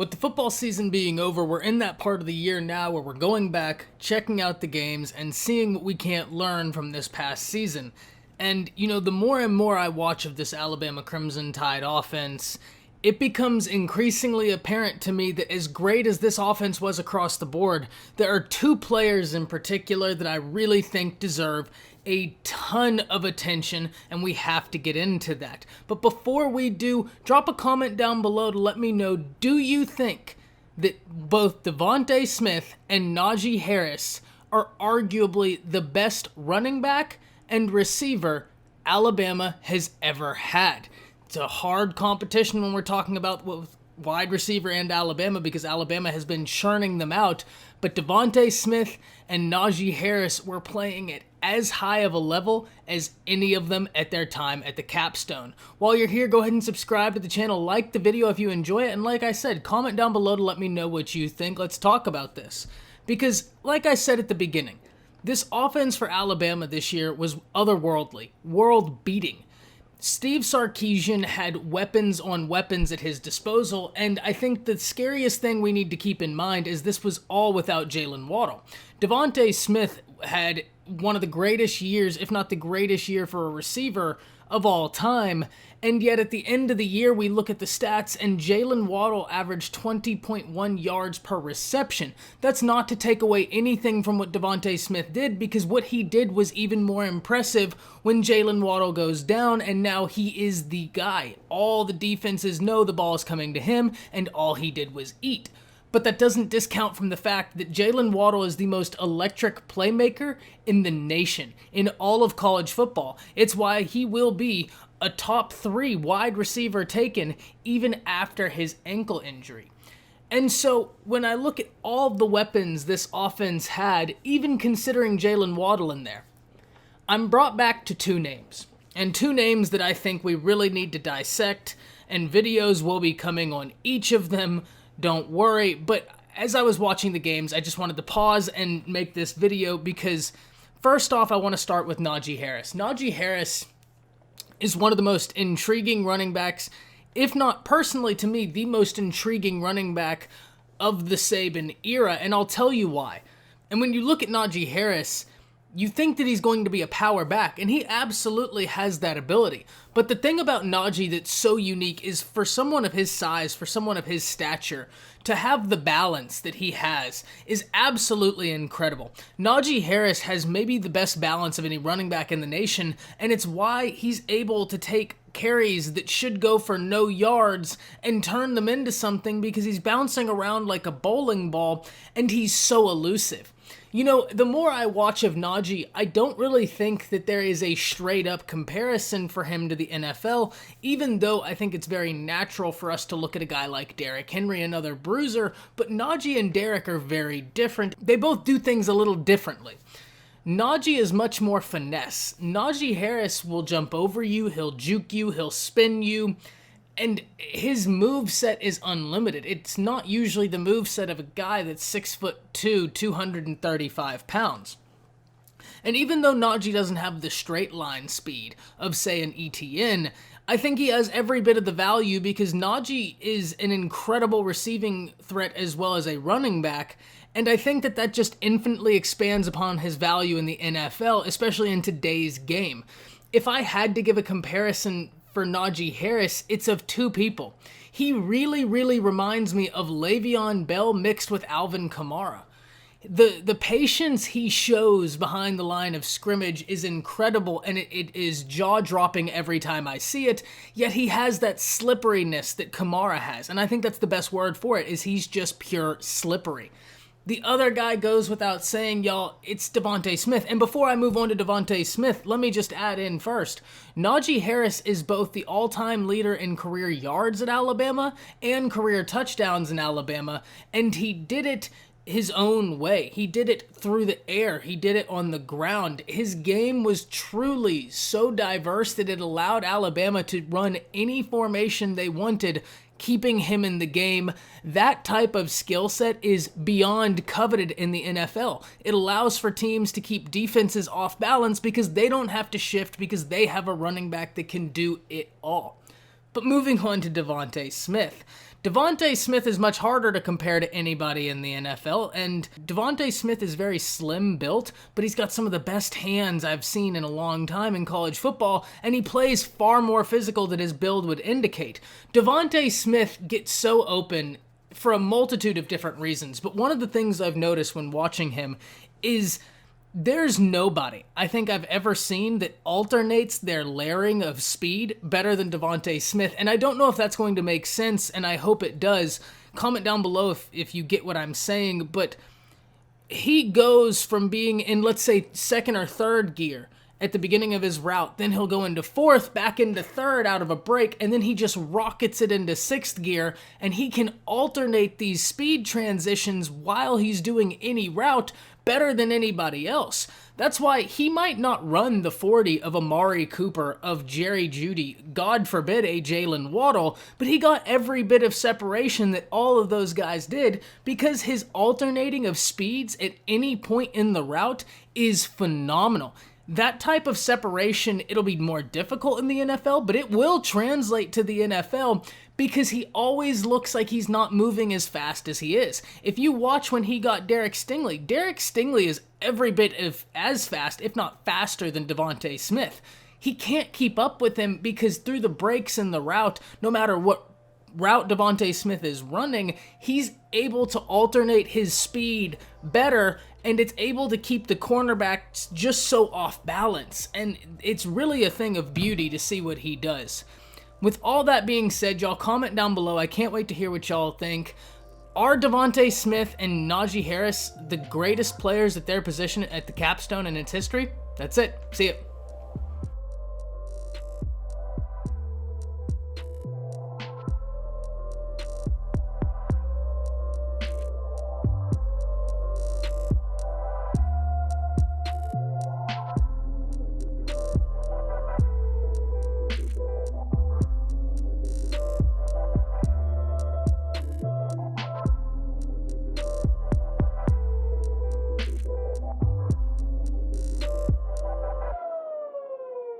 With the football season being over, we're in that part of the year now where we're going back, checking out the games, and seeing what we can't learn from this past season. And, the more and more I watch of this Alabama Crimson Tide offense, it becomes increasingly apparent to me that as great as this offense was across the board, there are two players in particular that I really think deserve a ton of attention, and we have to get into that. But before we do, drop a comment down below to let me know, do you think that both Devonta Smith and Najee Harris are arguably the best running back and receiver Alabama has ever had? It's a hard competition when we're talking about wide receiver and Alabama, because Alabama has been churning them out, but Devonta Smith and Najee Harris were playing at as high of a level as any of them at their time at the capstone. While you're here, go ahead and subscribe to the channel, like the video if you enjoy it, and like I said, comment down below to let me know what you think. Let's talk about this. Because, like I said at the beginning, this offense for Alabama this year was otherworldly, world-beating. Steve Sarkisian had weapons on weapons at his disposal, and I think the scariest thing we need to keep in mind is this was all without Jalen Waddle. Devonta Smith had one of the greatest years, if not the greatest year for a receiver of all time, and yet at the end of the year we look at the stats and Jalen Waddle averaged 20.1 yards per reception. That's not to take away anything from what Devonta Smith did, because what he did was even more impressive when Jalen Waddle goes down, and now he is the guy. All the defenses know the ball is coming to him, and all he did was eat. But that doesn't discount from the fact that Jalen Waddle is the most electric playmaker in the nation, in all of college football. It's why he will be a top 3 wide receiver taken even after his ankle injury. And so when I look at all the weapons this offense had, even considering Jalen Waddle in there, I'm brought back to two names. And two names that I think we really need to dissect, and videos will be coming on each of them. Don't worry, but as I was watching the games, I just wanted to pause and make this video because, first off, I want to start with Najee Harris. Najee Harris is one of the most intriguing running backs, if not personally to me, the most intriguing running back of the Saban era, and I'll tell you why. And when you look at Najee Harris, you think that he's going to be a power back, and he absolutely has that ability. But the thing about Najee that's so unique is for someone of his size, for someone of his stature, to have the balance that he has is absolutely incredible. Najee Harris has maybe the best balance of any running back in the nation, and it's why he's able to take carries that should go for no yards and turn them into something, because he's bouncing around like a bowling ball, and he's so elusive. The more I watch of Najee, I don't really think that there is a straight-up comparison for him to the NFL, even though I think it's very natural for us to look at a guy like Derrick Henry, another bruiser, but Najee and Derrick are very different. They both do things a little differently. Najee is much more finesse. Najee Harris will jump over you, he'll juke you, he'll spin you, and his moveset is unlimited. It's not usually the moveset of a guy that's 6'2", 235 pounds. And even though Najee doesn't have the straight line speed of, say, an ETN, I think he has every bit of the value, because Najee is an incredible receiving threat as well as a running back, and I think that that just infinitely expands upon his value in the NFL, especially in today's game. If I had to give a comparison for Najee Harris, it's of two people. He really, really reminds me of Le'Veon Bell mixed with Alvin Kamara. The patience he shows behind the line of scrimmage is incredible, and it is jaw-dropping every time I see it, yet he has that slipperiness that Kamara has, and I think that's the best word for it, is he's just pure slippery. The other guy goes without saying, y'all, it's Devonta Smith. And before I move on to Devonta Smith, let me just add in first, Najee Harris is both the all-time leader in career yards at Alabama and career touchdowns in Alabama, and he did it his own way. He did it through the air. He did it on the ground. His game was truly so diverse that it allowed Alabama to run any formation they wanted, keeping him in the game. That type of skill set is beyond coveted in the NFL. It allows for teams to keep defenses off balance because they don't have to shift, because they have a running back that can do it all. But moving on to Devonta Smith. Devonta Smith is much harder to compare to anybody in the NFL, and Devonta Smith is very slim built, but he's got some of the best hands I've seen in a long time in college football, and he plays far more physical than his build would indicate. Devonta Smith gets so open for a multitude of different reasons, but one of the things I've noticed when watching him is there's nobody I think I've ever seen that alternates their layering of speed better than Devonta Smith, and I don't know if that's going to make sense, and I hope it does. Comment down below if you get what I'm saying, but he goes from being in, let's say, second or third gear at the beginning of his route, then he'll go into fourth, back into third out of a break, and then he just rockets it into sixth gear, and he can alternate these speed transitions while he's doing any route better than anybody else. That's why he might not run the 40 of Amari Cooper, of Jerry Jeudy, God forbid a Jalen Waddle, but he got every bit of separation that all of those guys did because his alternating of speeds at any point in the route is phenomenal. That type of separation, it'll be more difficult in the NFL, but it will translate to the NFL because he always looks like he's not moving as fast as he is. If you watch when he got Derek Stingley is every bit as fast, if not faster, than Devonta Smith. He can't keep up with him because through the breaks in the route, no matter what route Devonta Smith is running, he's able to alternate his speed better, and it's able to keep the cornerbacks just so off balance, and it's really a thing of beauty to see what he does. With all that being said, y'all comment down below. I can't wait to hear what y'all think. Are Devonta Smith and Najee Harris the greatest players at their position at the capstone in its history? That's it. See ya.